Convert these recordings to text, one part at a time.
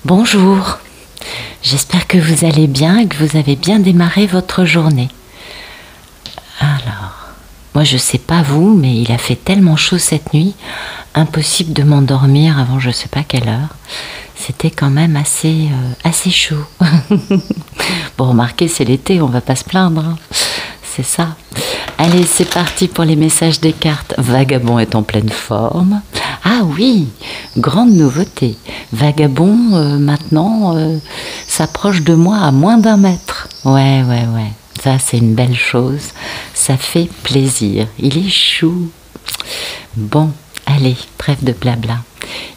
Bonjour, j'espère que vous allez bien et que vous avez bien démarré votre journée. Alors, moi je sais pas vous, mais il a fait tellement chaud cette nuit, impossible de m'endormir avant je sais pas quelle heure. C'était quand même assez chaud. Bon, remarquez, c'est l'été, on va pas se plaindre, hein. C'est ça. Allez, c'est parti pour les messages des cartes. Vagabond est en pleine forme. Ah oui, grande nouveauté. Vagabond, maintenant, s'approche de moi à moins d'1 mètre. Ouais. Ça, c'est une belle chose. Ça fait plaisir. Il est chou. Bon, allez, trêve de blabla.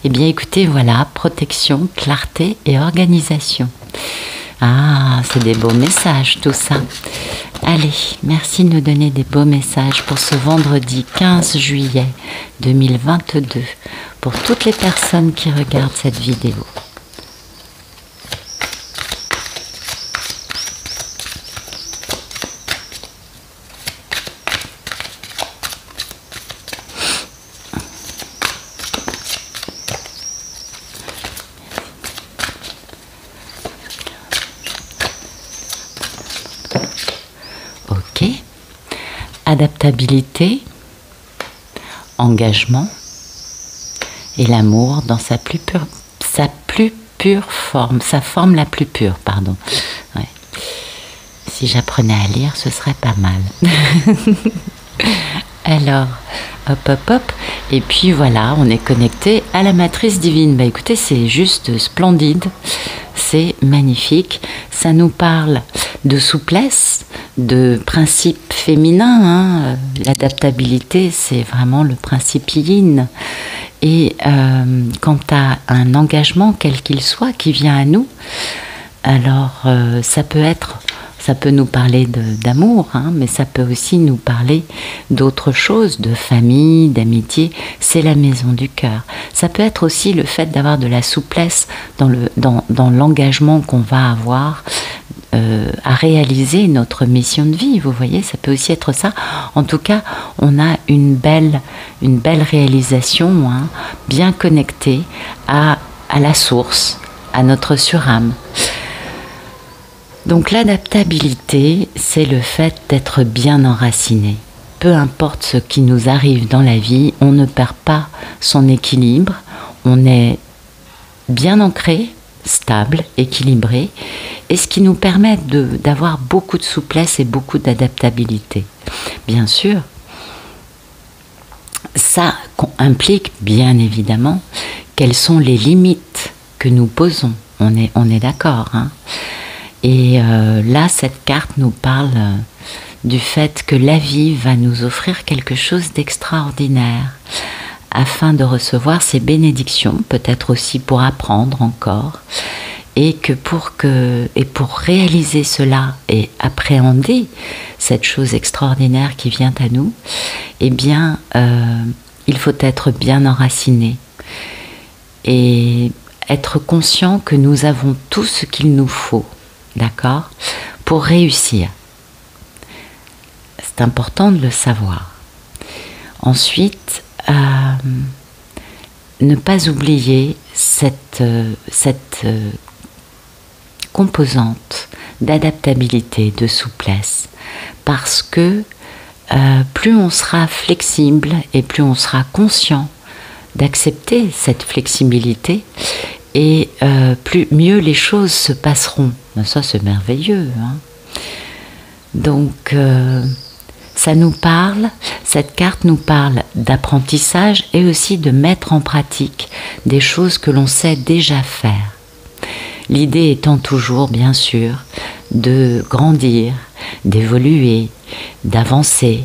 Eh bien, écoutez, voilà, protection, clarté et organisation. Ah, c'est des beaux messages, tout ça. Allez, merci de nous donner des beaux messages pour ce vendredi 15 juillet 2022, pour toutes les personnes qui regardent cette vidéo. Ok. Adaptabilité, engagement et l'amour dans sa plus pure forme, sa forme la plus pure, pardon. Ouais. Si j'apprenais à lire, ce serait pas mal. Alors, hop. Et puis voilà, on est connecté à la matrice divine. Bah écoutez, c'est juste splendide, c'est magnifique. Ça nous parle de souplesse, de principe féminin, hein. L'adaptabilité, c'est vraiment le principe yin. Et quant à un engagement, quel qu'il soit, qui vient à nous, alors ça peut nous parler d'amour, hein, mais ça peut aussi nous parler d'autres choses, de famille, d'amitié. C'est la maison du cœur. Ça peut être aussi le fait d'avoir de la souplesse dans l'engagement qu'on va avoir à réaliser notre mission de vie. Vous voyez, ça peut aussi être ça. En tout cas, on a une belle réalisation, hein, bien connectée à la source, à notre surâme. Donc l'adaptabilité, c'est le fait d'être bien enraciné. Peu importe ce qui nous arrive dans la vie, on ne perd pas son équilibre, on est bien ancré, stable, équilibré, et ce qui nous permet d'avoir beaucoup de souplesse et beaucoup d'adaptabilité. Bien sûr, ça implique bien évidemment quelles sont les limites que nous posons. On est d'accord, hein. Et là, cette carte nous parle du fait que la vie va nous offrir quelque chose d'extraordinaire afin de recevoir ses bénédictions, peut-être aussi pour apprendre encore, et pour réaliser cela et appréhender cette chose extraordinaire qui vient à nous, eh bien, il faut être bien enraciné et être conscient que nous avons tout ce qu'il nous faut. D'accord? Pour réussir. C'est important de le savoir. Ensuite, ne pas oublier cette composante d'adaptabilité, de souplesse, parce que plus on sera flexible et plus on sera conscient d'accepter cette flexibilité, et mieux les choses se passeront. Ça, c'est merveilleux, hein. Donc, ça nous parle, cette carte nous parle d'apprentissage et aussi de mettre en pratique des choses que l'on sait déjà faire. L'idée étant toujours, bien sûr, de grandir, d'évoluer, d'avancer.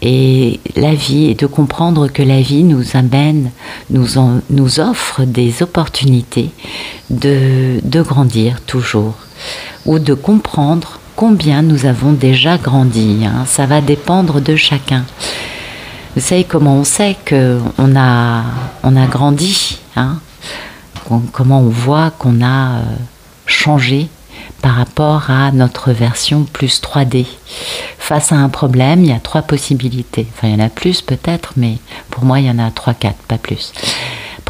Et la vie, et de comprendre que la vie nous amène, nous offre des opportunités de grandir toujours, ou de comprendre combien nous avons déjà grandi, hein. Ça va dépendre de chacun. Vous savez comment on sait qu'on a grandi, hein, comment on voit qu'on a changé par rapport à notre version plus 3D. Face à un problème, il y a 3 possibilités. Enfin, il y en a plus peut-être, mais pour moi, il y en a 3, 4, pas plus.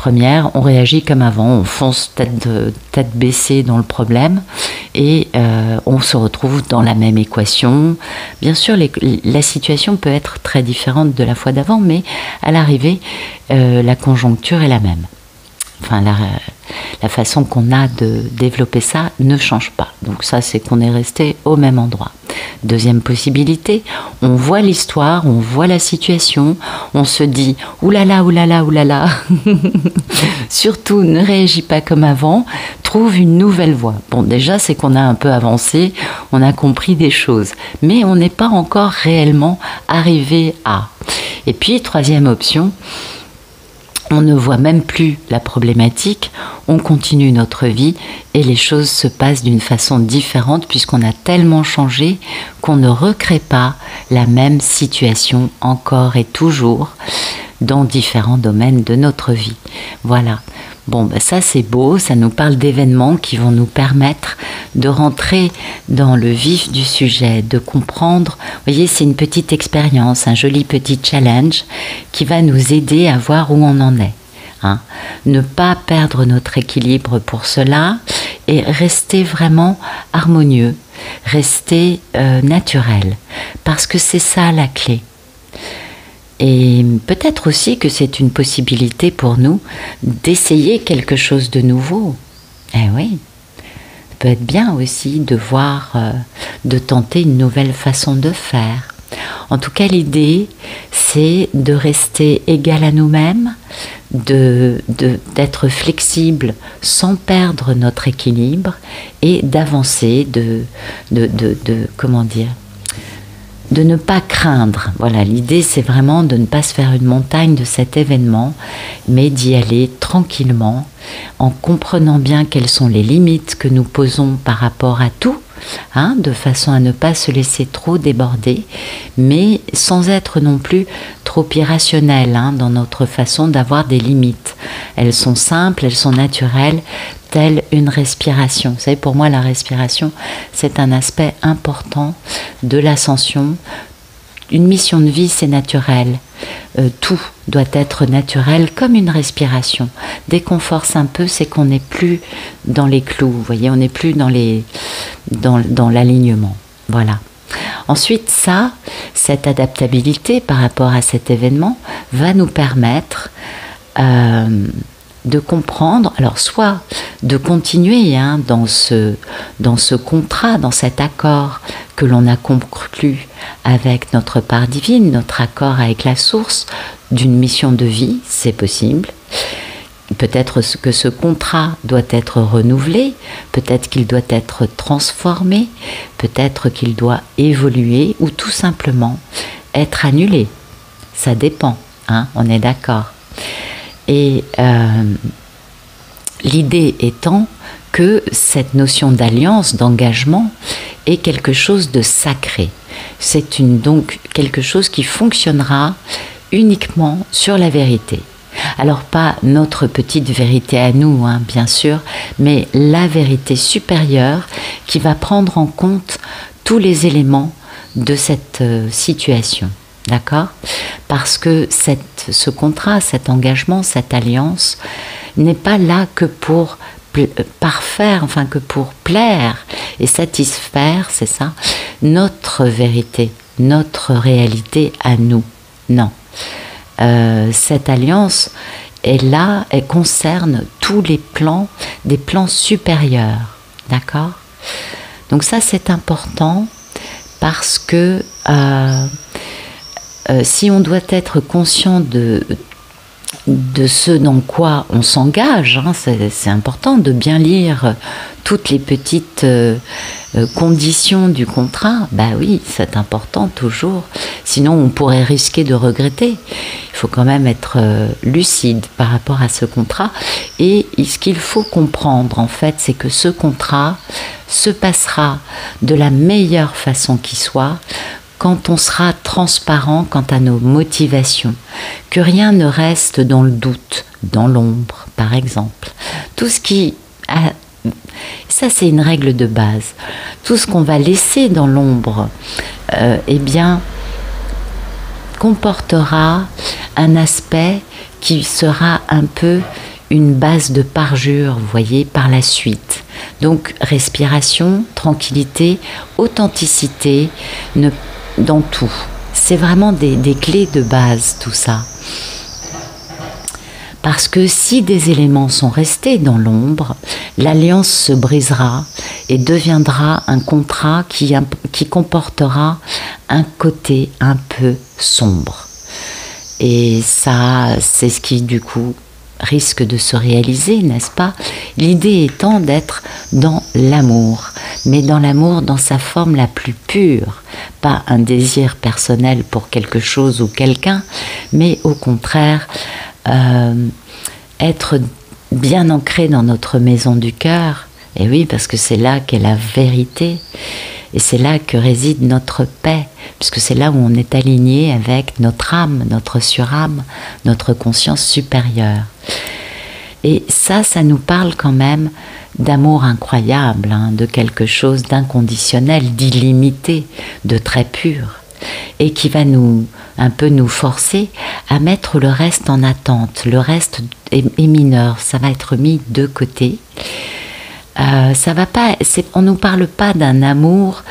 première, on réagit comme avant, on fonce tête baissée dans le problème et on se retrouve dans la même équation. Bien sûr, la situation peut être très différente de la fois d'avant, mais à l'arrivée, la conjoncture est la même. Enfin, la façon qu'on a de développer ça ne change pas. Donc ça, c'est qu'on est resté au même endroit. Deuxième possibilité, on voit l'histoire, on voit la situation, on se dit « oulala, oulala, oulala ». Surtout, ne réagis pas comme avant, trouve une nouvelle voie. Bon, déjà, c'est qu'on a un peu avancé, on a compris des choses, mais on n'est pas encore réellement arrivé à. Et puis, troisième option, on ne voit même plus la problématique, on continue notre vie et les choses se passent d'une façon différente puisqu'on a tellement changé qu'on ne recrée pas la même situation encore et toujours dans différents domaines de notre vie. Voilà. Bon, ben ça c'est beau, ça nous parle d'événements qui vont nous permettre de rentrer dans le vif du sujet, de comprendre. Vous voyez, c'est une petite expérience, un joli petit challenge qui va nous aider à voir où on en est. Hein. Ne pas perdre notre équilibre pour cela et rester vraiment harmonieux, rester naturel, parce que c'est ça la clé. Et peut-être aussi que c'est une possibilité pour nous d'essayer quelque chose de nouveau. Eh oui, ça peut être bien aussi de voir, de tenter une nouvelle façon de faire. En tout cas, l'idée, c'est de rester égal à nous-mêmes, d'être flexible sans perdre notre équilibre et d'avancer, comment dire, de ne pas craindre. Voilà, l'idée c'est vraiment de ne pas se faire une montagne de cet événement, mais d'y aller tranquillement, en comprenant bien quelles sont les limites que nous posons par rapport à tout, hein, de façon à ne pas se laisser trop déborder, mais sans être non plus trop irrationnel hein, dans notre façon d'avoir des limites. Elles sont simples, elles sont naturelles, telle une respiration. Vous savez, pour moi, la respiration, c'est un aspect important de l'ascension. Une mission de vie, c'est naturel. Tout doit être naturel, comme une respiration. Dès qu'on force un peu, c'est qu'on n'est plus dans les clous. Vous voyez, on n'est plus dans l'alignement. Voilà. Ensuite, cette adaptabilité par rapport à cet événement va nous permettre de comprendre, alors soit de continuer hein, dans ce contrat, dans cet accord que l'on a conclu avec notre part divine, notre accord avec la source d'une mission de vie, c'est possible. Peut-être que ce contrat doit être renouvelé, peut-être qu'il doit être transformé, peut-être qu'il doit évoluer ou tout simplement être annulé. Ça dépend, hein, on est d'accord. Et l'idée étant que cette notion d'alliance, d'engagement, est quelque chose de sacré. C'est donc quelque chose qui fonctionnera uniquement sur la vérité. Alors pas notre petite vérité à nous, hein, bien sûr, mais la vérité supérieure qui va prendre en compte tous les éléments de cette situation. D'accord ? Parce que ce contrat, cet engagement, cette alliance n'est pas là que pour parfaire, enfin que pour plaire et satisfaire, c'est ça, notre vérité, notre réalité à nous. Non. Cette alliance est là, elle concerne tous les plans, des plans supérieurs. D'accord ? Donc ça, c'est important parce que si on doit être conscient de ce dans quoi on s'engage, hein, c'est important de bien lire toutes les petites conditions du contrat. Bah oui, c'est important toujours. Sinon, on pourrait risquer de regretter. Il faut quand même être lucide par rapport à ce contrat. Et ce qu'il faut comprendre, en fait, c'est que ce contrat se passera de la meilleure façon qui soit quand on sera transparent quant à nos motivations, que rien ne reste dans le doute, dans l'ombre, par exemple. Tout ce qui a... Ça, c'est une règle de base. Tout ce qu'on va laisser dans l'ombre, eh bien, comportera un aspect qui sera un peu une base de parjure, vous voyez, par la suite. Donc respiration, tranquillité, authenticité, dans tout. C'est vraiment des clés de base, tout ça. Parce que si des éléments sont restés dans l'ombre, l'alliance se brisera et deviendra un contrat qui comportera un côté un peu sombre. Et ça, c'est ce qui, du coup, risque de se réaliser, n'est-ce pas? L'idée étant d'être dans l'amour, mais dans l'amour dans sa forme la plus pure, pas un désir personnel pour quelque chose ou quelqu'un, mais au contraire, être bien ancré dans notre maison du cœur. Et oui, parce que c'est là qu'est la vérité, et c'est là que réside notre paix, puisque c'est là où on est aligné avec notre âme, notre surâme, notre conscience supérieure. Et ça nous parle quand même d'amour incroyable, hein, de quelque chose d'inconditionnel, d'illimité, de très pur, et qui va un peu nous forcer à mettre le reste en attente. Le reste est mineur, ça va être mis de côté. Ça va pas, on nous parle pas d'un amour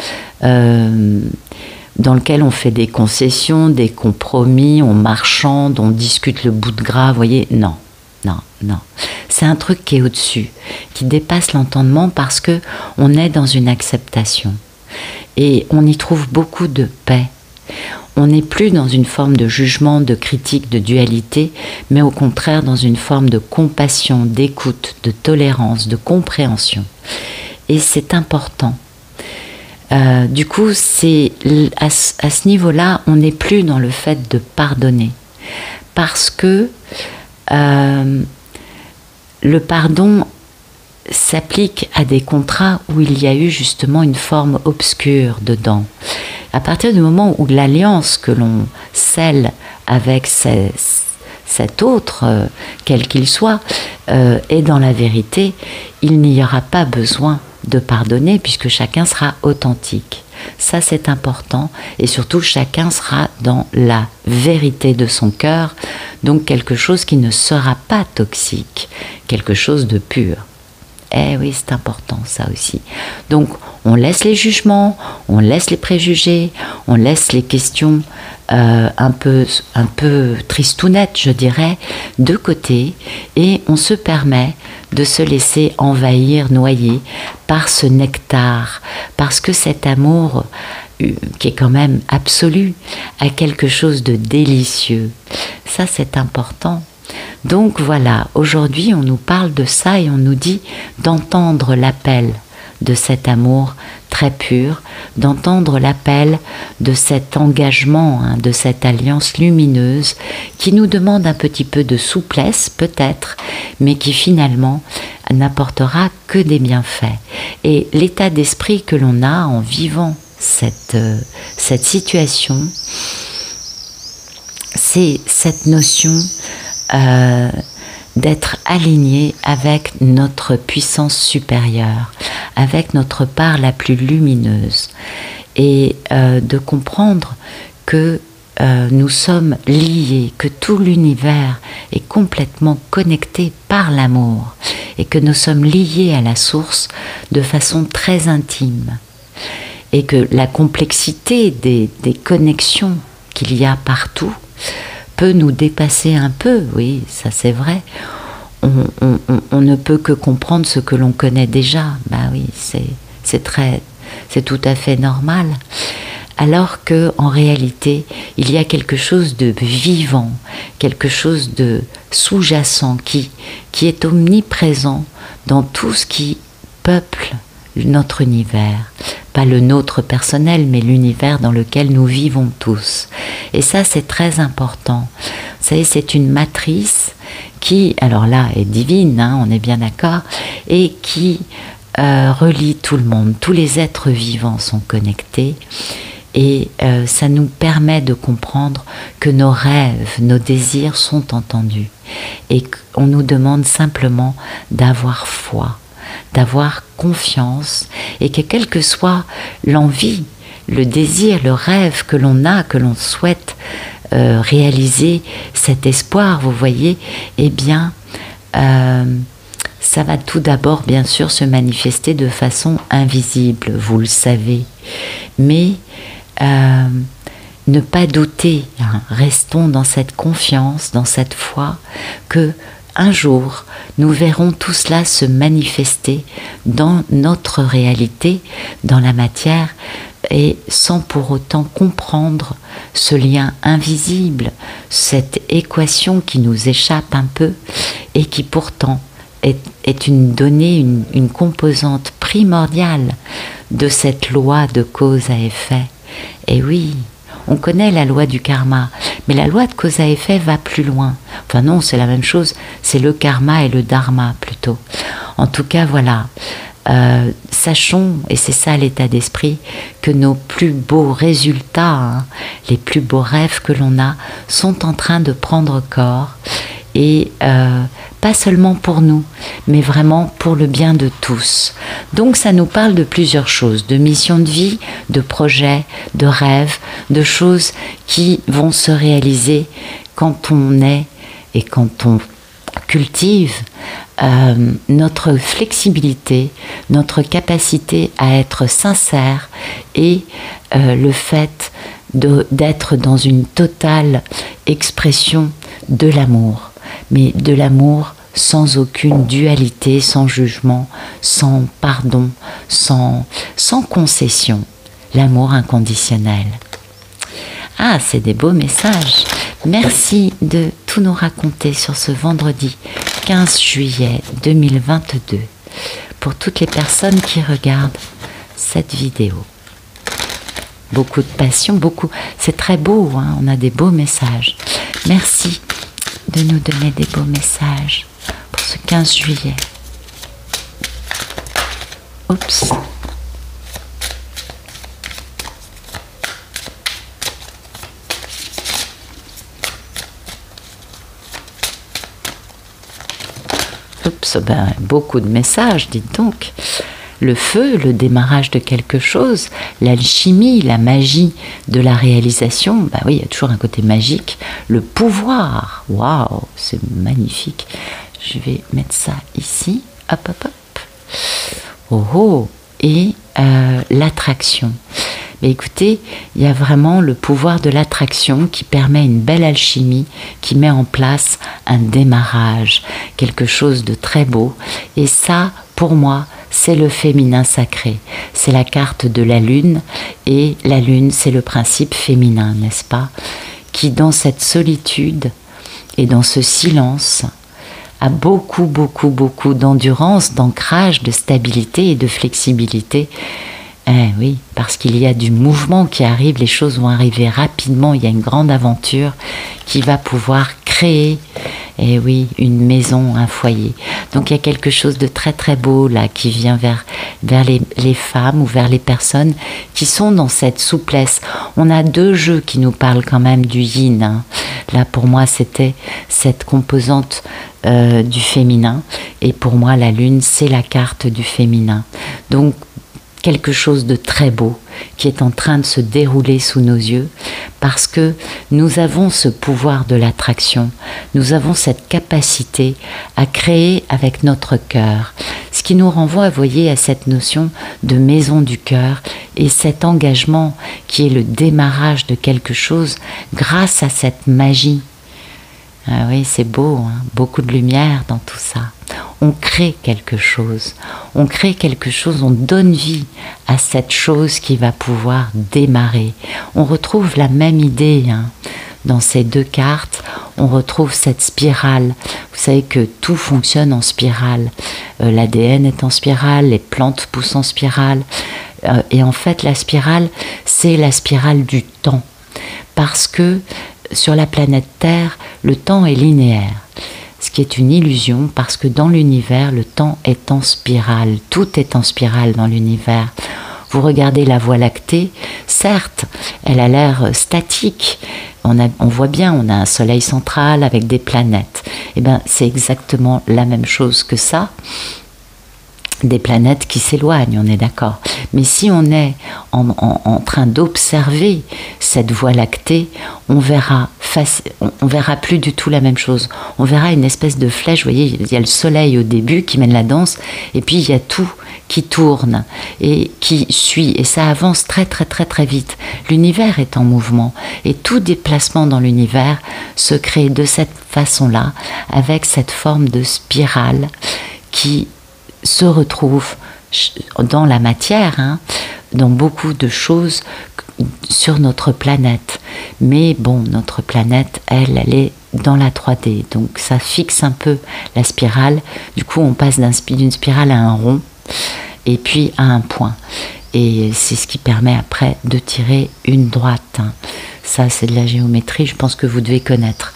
dans lequel on fait des concessions, des compromis, on marchande, on discute le bout de gras, vous voyez, non. C'est un truc qui est au-dessus, qui dépasse l'entendement parce que on est dans une acceptation et on y trouve beaucoup de paix. On n'est plus dans une forme de jugement, de critique, de dualité, mais au contraire dans une forme de compassion, d'écoute, de tolérance, de compréhension. Et c'est important. Du coup, à ce niveau-là, on n'est plus dans le fait de pardonner. Parce que le pardon s'applique à des contrats où il y a eu justement une forme obscure dedans. À partir du moment où l'alliance que l'on scelle avec cet autre, quel qu'il soit, est dans la vérité, il n'y aura pas besoin de pardonner puisque chacun sera authentique. Ça, c'est important, et surtout chacun sera dans la vérité de son cœur, donc quelque chose qui ne sera pas toxique, quelque chose de pur. Eh oui, c'est important ça aussi. Donc on laisse les jugements, on laisse les préjugés, on laisse les questions un peu tristounettes, je dirais, de côté, et on se permet de se laisser envahir, noyer par ce nectar, parce que cet amour qui est quand même absolu a quelque chose de délicieux. Ça, c'est important. Donc voilà, aujourd'hui on nous parle de ça et on nous dit d'entendre l'appel de cet amour très pur, d'entendre l'appel de cet engagement, hein, de cette alliance lumineuse qui nous demande un petit peu de souplesse peut-être, mais qui finalement n'apportera que des bienfaits. Et l'état d'esprit que l'on a en vivant cette situation, c'est cette notion d'être aligné avec notre puissance supérieure, avec notre part la plus lumineuse, et de comprendre que nous sommes liés, que tout l'univers est complètement connecté par l'amour, et que nous sommes liés à la source de façon très intime, et que la complexité des connexions qu'il y a partout peut nous dépasser un peu, oui, ça c'est vrai. On ne peut que comprendre ce que l'on connaît déjà, bah oui, c'est tout à fait normal. Alors que en réalité, il y a quelque chose de vivant, quelque chose de sous-jacent qui est omniprésent dans tout ce qui peuple notre univers. Pas le nôtre personnel, mais l'univers dans lequel nous vivons tous. Et ça, c'est très important. Vous savez, c'est une matrice qui, alors là, est divine, hein, on est bien d'accord, et qui relie tout le monde. Tous les êtres vivants sont connectés. Et ça nous permet de comprendre que nos rêves, nos désirs sont entendus. Et qu'on nous demande simplement d'avoir foi, d'avoir confiance, et que quelle que soit l'envie, le désir, le rêve que l'on a, que l'on souhaite réaliser, cet espoir, vous voyez, eh bien, ça va tout d'abord bien sûr se manifester de façon invisible, vous le savez, mais ne pas douter, hein, restons dans cette confiance, dans cette foi que un jour nous verrons tout cela se manifester dans notre réalité, dans la matière, et sans pour autant comprendre ce lien invisible, cette équation qui nous échappe un peu et qui pourtant est une donnée, une composante primordiale de cette loi de cause à effet. Et oui, on connaît la loi du karma, mais la loi de cause à effet va plus loin. Enfin non, c'est la même chose, c'est le karma et le dharma plutôt. En tout cas, voilà. Sachons, et c'est ça l'état d'esprit, que nos plus beaux résultats, hein, les plus beaux rêves que l'on a, sont en train de prendre corps, et pas seulement pour nous, mais vraiment pour le bien de tous. Donc ça nous parle de plusieurs choses, de mission de vie, de projets, de rêves, de choses qui vont se réaliser quand on est et quand on cultive notre flexibilité, notre capacité à être sincère et le fait d'être dans une totale expression de l'amour, mais de l'amour sans aucune dualité, sans jugement, sans pardon, sans concession, l'amour inconditionnel. Ah, c'est des beaux messages. Merci de tout nous raconter sur ce vendredi 15 juillet 2022 pour toutes les personnes qui regardent cette vidéo. Beaucoup de passion, c'est très beau, hein, on a des beaux messages. Merci de nous donner des beaux messages pour ce 15 juillet. Oups. Oups, ben, beaucoup de messages, dites donc. Le feu, le démarrage de quelque chose, l'alchimie, la magie de la réalisation, ben oui, il y a toujours un côté magique. Le pouvoir, waouh, c'est magnifique. Je vais mettre ça ici, hop, hop, hop. Oh, oh. Et l'attraction. Mais écoutez, il y a vraiment le pouvoir de l'attraction qui permet une belle alchimie, qui met en place un démarrage, quelque chose de très beau. Et ça, pour moi, c'est le féminin sacré. C'est la carte de la lune, et la lune, c'est le principe féminin, n'est-ce pas? Qui, dans cette solitude et dans ce silence, a beaucoup d'endurance, d'ancrage, de stabilité et de flexibilité. Oui, parce qu'il y a du mouvement qui arrive, les choses vont arriver rapidement, il y a une grande aventure qui va pouvoir créer, oui, une maison, un foyer. Donc il y a quelque chose de très très beau là qui vient vers les femmes ou vers les personnes qui sont dans cette souplesse. On a deux jeux qui nous parlent quand même du yin, hein. Là pour moi c'était cette composante du féminin, et pour moi la lune c'est la carte du féminin. Donc quelque chose de très beau qui est en train de se dérouler sous nos yeux, parce que nous avons ce pouvoir de l'attraction, nous avons cette capacité à créer avec notre cœur, ce qui nous renvoie, vous voyez, à cette notion de maison du cœur et cet engagement qui est le démarrage de quelque chose grâce à cette magie. Ah oui, c'est beau, hein, beaucoup de lumière dans tout ça. On crée quelque chose, on donne vie à cette chose qui va pouvoir démarrer. On retrouve la même idée, hein. Dans ces deux cartes, on retrouve cette spirale. Vous savez que tout fonctionne en spirale. L'ADN est en spirale, les plantes poussent en spirale. Et en fait, la spirale, c'est la spirale du temps. Parce que sur la planète Terre, le temps est linéaire. Ce qui est une illusion, parce que dans l'univers, le temps est en spirale. Tout est en spirale dans l'univers. Vous regardez la Voie lactée, certes, elle a l'air statique. On voit bien, on a un soleil central avec des planètes. Eh bien, c'est exactement la même chose que ça. des planètes qui s'éloignent, on est d'accord. Mais si on est en train d'observer cette Voie lactée, on verra plus du tout la même chose. On verra une espèce de flèche, vous voyez, il y a le soleil au début qui mène la danse, et puis il y a tout qui tourne et qui suit, et ça avance très très très très vite. L'univers est en mouvement, et tout déplacement dans l'univers se crée de cette façon-là, avec cette forme de spirale qui se retrouve dans la matière, hein, dans beaucoup de choses sur notre planète. Mais bon, notre planète, elle est dans la 3D, donc ça fixe un peu la spirale. Du coup, on passe d'une spirale à un rond, et puis à un point. Et c'est ce qui permet après de tirer une droite. Hein. Ça, c'est de la géométrie, je pense que vous devez connaître.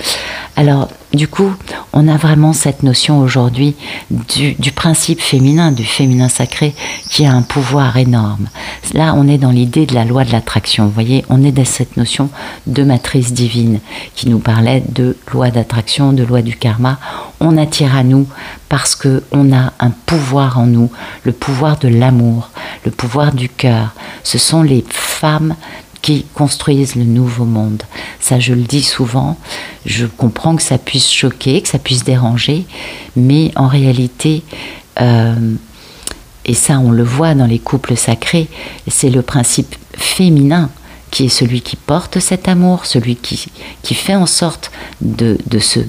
Alors, du coup, on a vraiment cette notion aujourd'hui du principe féminin, du féminin sacré, qui a un pouvoir énorme. Là, on est dans l'idée de la loi de l'attraction. Vous voyez, on est dans cette notion de matrice divine qui nous parlait de loi d'attraction, de loi du karma. On attire à nous parce qu'on a un pouvoir en nous, le pouvoir de l'amour, le pouvoir du cœur. Ce sont les femmes qui construisent le nouveau monde. Ça, je le dis souvent, je comprends que ça puisse choquer, que ça puisse déranger, mais en réalité, et ça on le voit dans les couples sacrés, c'est le principe féminin qui est celui qui porte cet amour, celui qui fait en sorte de se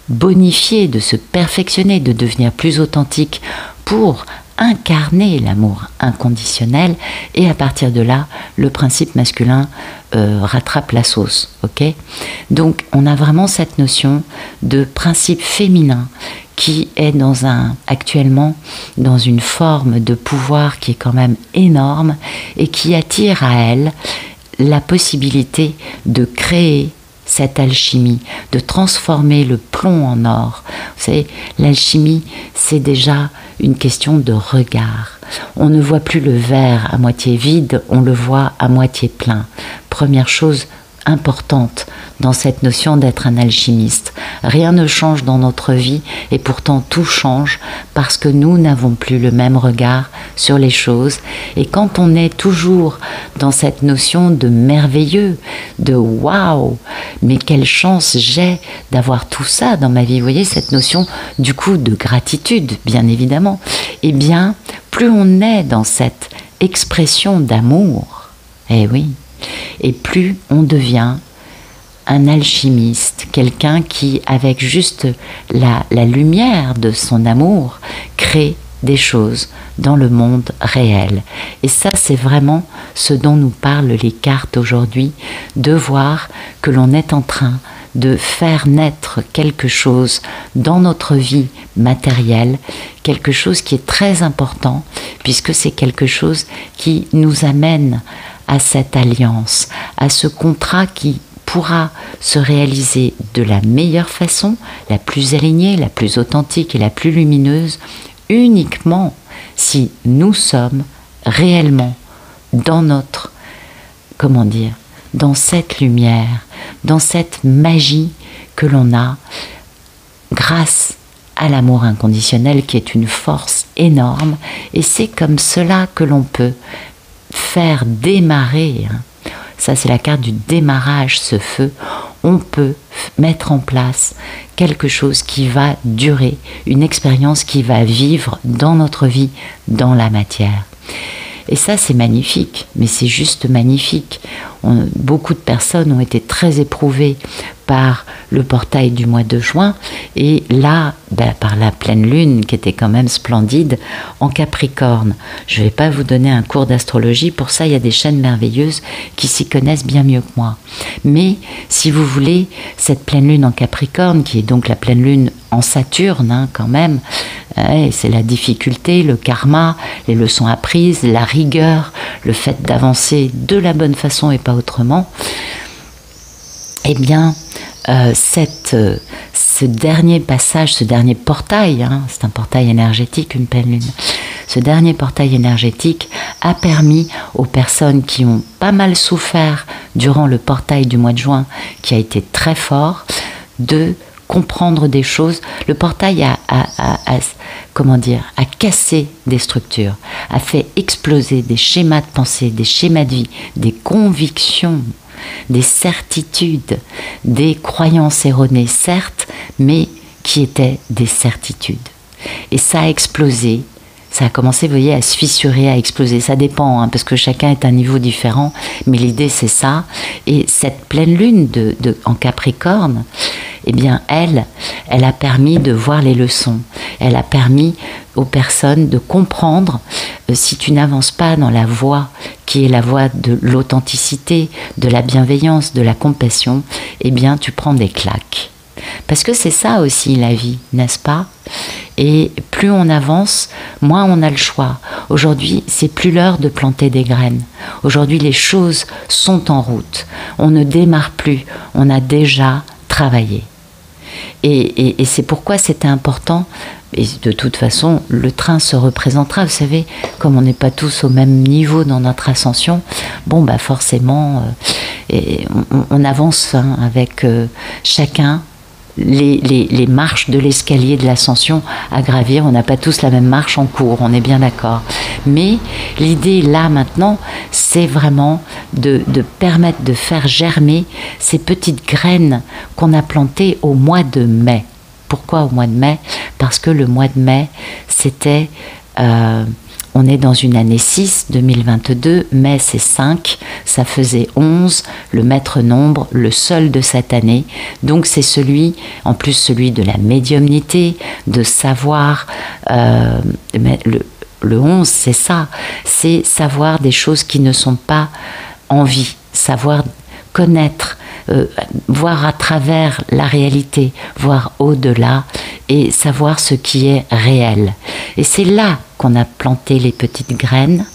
bonifier, de se perfectionner, de devenir plus authentique pour incarner l'amour inconditionnel, et à partir de là, le principe masculin rattrape la sauce, ok ? Donc, on a vraiment cette notion de principe féminin qui est actuellement dans une forme de pouvoir qui est quand même énorme et qui attire à elle la possibilité de créer cette alchimie, de transformer le plomb en or. Vous savez, l'alchimie, c'est déjà une question de regard. On ne voit plus le verre à moitié vide, on le voit à moitié plein. Première chose importante dans cette notion d'être un alchimiste. Rien ne change dans notre vie et pourtant tout change parce que nous n'avons plus le même regard sur les choses. Et quand on est toujours dans cette notion de merveilleux, de waouh, mais quelle chance j'ai d'avoir tout ça dans ma vie, vous voyez, cette notion du coup de gratitude, bien évidemment, eh bien, plus on est dans cette expression d'amour, eh oui, et plus on devient un alchimiste, quelqu'un qui, avec juste la lumière de son amour, crée des choses dans le monde réel. Et ça, c'est vraiment ce dont nous parlent les cartes aujourd'hui, de voir que l'on est en train de faire naître quelque chose dans notre vie matérielle, quelque chose qui est très important, puisque c'est quelque chose qui nous amène à cette alliance, à ce contrat qui pourra se réaliser de la meilleure façon, la plus alignée, la plus authentique et la plus lumineuse, uniquement si nous sommes réellement dans notre, comment dire, dans cette lumière, dans cette magie que l'on a grâce à l'amour inconditionnel qui est une force énorme, et c'est comme cela que l'on peut faire démarrer, hein. Ça c'est la carte du démarrage, ce feu. On peut mettre en place quelque chose qui va durer, une expérience qui va vivre dans notre vie, dans la matière. Et ça c'est magnifique, mais c'est juste magnifique. Beaucoup de personnes ont été très éprouvées par le portail du mois de juin, et là, par la pleine lune qui était quand même splendide en Capricorne. Je ne vais pas vous donner un cours d'astrologie, pour ça il y a des chaînes merveilleuses qui s'y connaissent bien mieux que moi. Mais si vous voulez, cette pleine lune en Capricorne, qui est donc la pleine lune en Saturne, hein, quand même, c'est la difficulté, le karma, les leçons apprises, la rigueur, le fait d'avancer de la bonne façon et pas autrement. Eh bien, ce dernier passage, ce dernier portail, hein, c'est un portail énergétique, une pleine lune, ce dernier portail énergétique a permis aux personnes qui ont pas mal souffert durant le portail du mois de juin, qui a été très fort, de comprendre des choses. Le portail a comment dire, à casser des structures, a fait exploser des schémas de pensée, des schémas de vie, des convictions, des certitudes, des croyances erronées, certes, mais qui étaient des certitudes. Et ça a explosé. Ça a commencé, vous voyez, à se fissurer, à exploser. Ça dépend, hein, parce que chacun est à un niveau différent. Mais l'idée, c'est ça. Et cette pleine lune en Capricorne, eh bien, elle a permis de voir les leçons. Elle a permis aux personnes de comprendre si tu n'avances pas dans la voie qui est la voie de l'authenticité, de la bienveillance, de la compassion, eh bien, tu prends des claques. Parce que c'est ça aussi la vie, n'est-ce pas? Et plus on avance, moins on a le choix. Aujourd'hui, c'est plus l'heure de planter des graines. Aujourd'hui, les choses sont en route. On ne démarre plus, on a déjà travaillé. Et c'est pourquoi c'était important. Et de toute façon, le train se représentera. Vous savez, comme on n'est pas tous au même niveau dans notre ascension, bon, bah forcément, on avance avec chacun les marches de l'escalier de l'ascension à gravir. On n'a pas tous la même marche en cours, on est bien d'accord. Mais l'idée là maintenant, c'est vraiment de permettre de faire germer ces petites graines qu'on a plantées au mois de mai. Pourquoi au mois de mai? Parce que le mois de mai, c'était... on est dans une année 6, 2022, mai c'est 5, ça faisait 11, le maître nombre, le seul de cette année. Donc c'est celui, en plus celui de la médiumnité, de savoir, le 11 c'est ça, c'est savoir des choses qui ne sont pas en vie, savoir connaître, voir à travers la réalité, voir au-delà et savoir ce qui est réel. Et c'est là qu'on a planté les petites graines.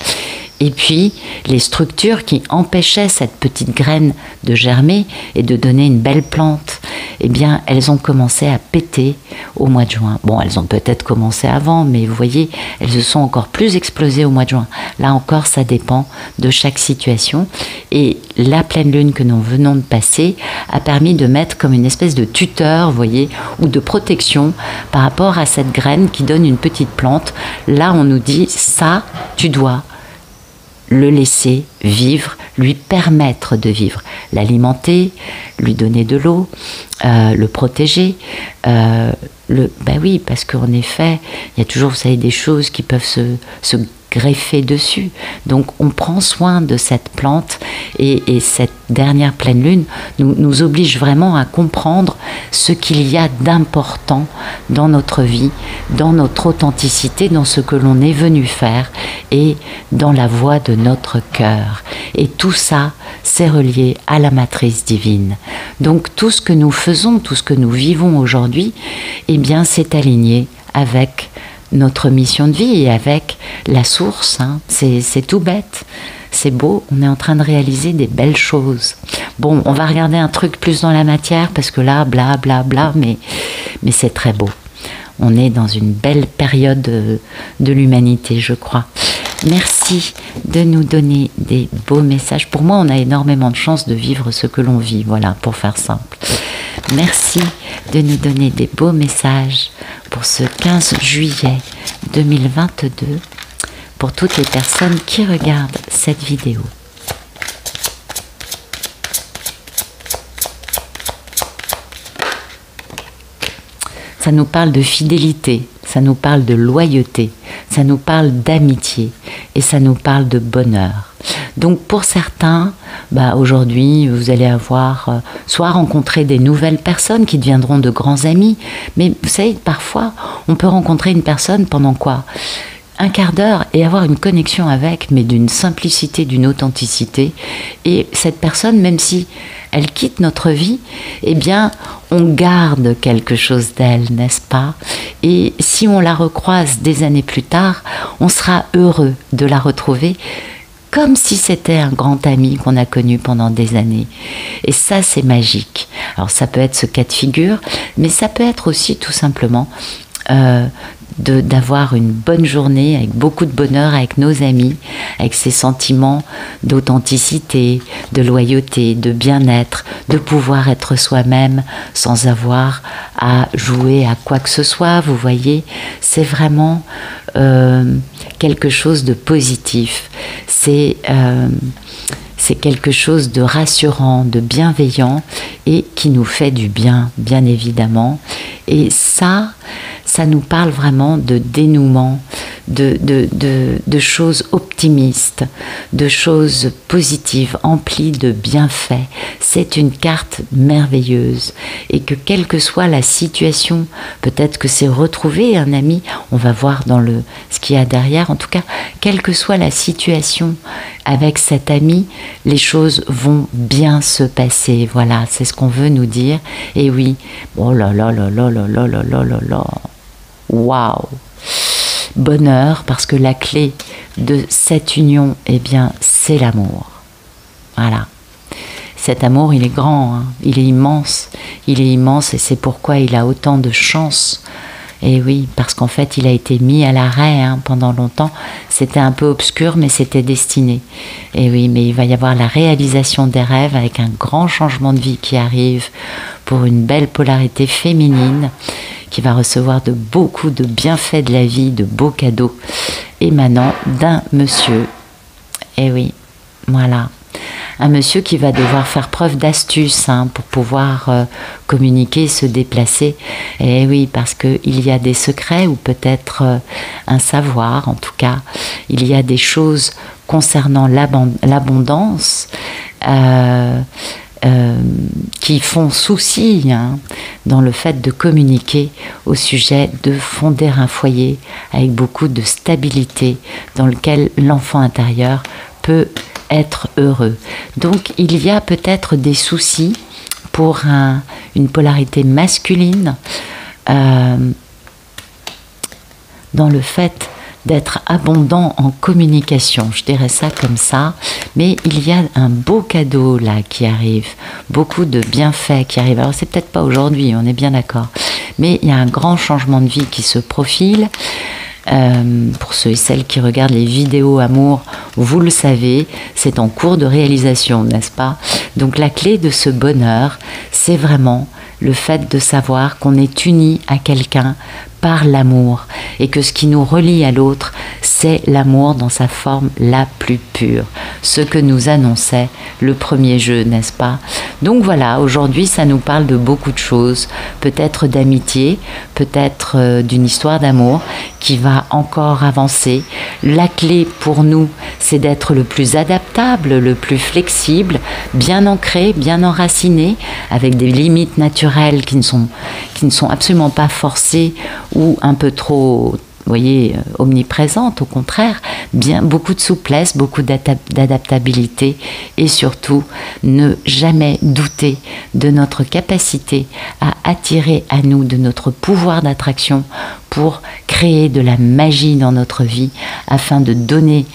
Et puis, les structures qui empêchaient cette petite graine de germer et de donner une belle plante, eh bien, elles ont commencé à péter au mois de juin. Bon, elles ont peut-être commencé avant, mais vous voyez, elles se sont encore plus explosées au mois de juin. Là encore, ça dépend de chaque situation. Et la pleine lune que nous venons de passer a permis de mettre comme une espèce de tuteur, vous voyez, ou de protection par rapport à cette graine qui donne une petite plante. Là, on nous dit, ça, tu dois le laisser vivre, lui permettre de vivre, l'alimenter, lui donner de l'eau, le protéger. Ben oui, parce qu'en effet, il y a toujours, vous savez, des choses qui peuvent se greffer dessus. Donc on prend soin de cette plante et cette dernière pleine lune nous oblige vraiment à comprendre ce qu'il y a d'important dans notre vie, dans notre authenticité, dans ce que l'on est venu faire et dans la voie de notre cœur. Et tout ça, c'est relié à la matrice divine. Donc tout ce que nous faisons, tout ce que nous vivons aujourd'hui, eh bien c'est aligné avec notre mission de vie et avec la source, hein. C'est tout bête, c'est beau, on est en train de réaliser des belles choses. Bon, on va regarder un truc plus dans la matière parce que là, bla bla bla, mais c'est très beau. On est dans une belle période de l'humanité, je crois. Merci de nous donner des beaux messages. Pour moi, on a énormément de chance de vivre ce que l'on vit, voilà, pour faire simple. Merci de nous donner des beaux messages pour ce 15 juillet 2022, pour toutes les personnes qui regardent cette vidéo. Ça nous parle de fidélité, ça nous parle de loyauté, ça nous parle d'amitié et ça nous parle de bonheur. Donc pour certains, aujourd'hui vous allez avoir soit rencontré des nouvelles personnes qui deviendront de grands amis, mais vous savez, parfois on peut rencontrer une personne pendant quoi ? Un quart d'heure et avoir une connexion avec, mais d'une simplicité, d'une authenticité. Et cette personne, même si elle quitte notre vie, eh bien, on garde quelque chose d'elle, n'est-ce pas? Et si on la recroise des années plus tard, on sera heureux de la retrouver comme si c'était un grand ami qu'on a connu pendant des années. Et ça, c'est magique. Alors, ça peut être ce cas de figure, mais ça peut être aussi tout simplement d'avoir une bonne journée avec beaucoup de bonheur avec nos amis, avec ces sentiments d'authenticité, de loyauté, de bien-être, de pouvoir être soi-même sans avoir à jouer à quoi que ce soit. Vous voyez, c'est vraiment quelque chose de positif. C'est quelque chose de rassurant, de bienveillant et qui nous fait du bien, bien évidemment. Et ça nous parle vraiment de dénouement, de choses optimistes, de choses positives, emplies de bienfaits. C'est une carte merveilleuse et que quelle que soit la situation, peut-être que c'est retrouver un ami, on va voir dans ce qu'il y a derrière, en tout cas, quelle que soit la situation avec cet ami, les choses vont bien se passer. Voilà, c'est ce qu'on veut nous dire. Et oui, oh là là là là là là là là là là, waouh! Bonheur, parce que la clé de cette union, eh bien, c'est l'amour. Voilà. Cet amour, il est grand, hein, il est immense et c'est pourquoi il a autant de chance. Et oui, parce qu'en fait, il a été mis à l'arrêt hein, pendant longtemps. C'était un peu obscur, mais c'était destiné. Et oui, mais il va y avoir la réalisation des rêves avec un grand changement de vie qui arrive pour une belle polarité féminine qui va recevoir beaucoup de bienfaits de la vie, de beaux cadeaux émanant d'un monsieur. Et oui, voilà. Un monsieur qui va devoir faire preuve d'astuce hein, pour pouvoir communiquer, se déplacer. Et oui, parce qu'il y a des secrets ou peut-être un savoir, en tout cas. Il y a des choses concernant l'abondance qui font souci hein, dans le fait de communiquer au sujet de fonder un foyer avec beaucoup de stabilité dans lequel l'enfant intérieur peut être heureux. Donc il y a peut-être des soucis pour une polarité masculine dans le fait d'être abondant en communication, je dirais ça comme ça, mais il y a un beau cadeau là qui arrive, beaucoup de bienfaits qui arrivent. Alors c'est peut-être pas aujourd'hui, on est bien d'accord, mais il y a un grand changement de vie qui se profile. Pour ceux et celles qui regardent les vidéos amour, vous le savez, c'est en cours de réalisation, n'est-ce pas? Donc la clé de ce bonheur, c'est vraiment le fait de savoir qu'on est unis à quelqu'un par l'amour et que ce qui nous relie à l'autre, c'est l'amour dans sa forme la plus pure. Ce que nous annonçait le premier jeu, n'est-ce pas? Donc voilà, aujourd'hui, ça nous parle de beaucoup de choses, peut-être d'amitié, peut-être d'une histoire d'amour qui va encore avancer. La clé pour nous, c'est d'être le plus adaptable, le plus flexible, bien ancré, bien enraciné, avec des limites naturelles qui ne sont absolument pas forcées ou un peu trop, vous voyez, omniprésente, au contraire, beaucoup de souplesse, beaucoup d'adaptabilité et surtout ne jamais douter de notre capacité à attirer à nous, de notre pouvoir d'attraction pour créer de la magie dans notre vie afin de donner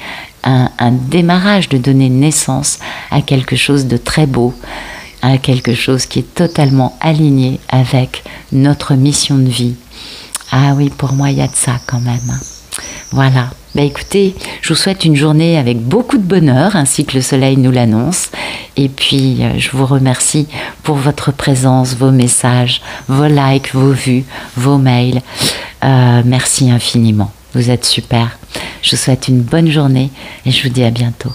un démarrage, de donner naissance à quelque chose de très beau, à quelque chose qui est totalement aligné avec notre mission de vie. Ah oui, pour moi, il y a de ça quand même. Voilà. Bah écoutez, je vous souhaite une journée avec beaucoup de bonheur, ainsi que le soleil nous l'annonce. Et puis, je vous remercie pour votre présence, vos messages, vos likes, vos vues, vos mails. Merci infiniment. Vous êtes super. Je vous souhaite une bonne journée et je vous dis à bientôt.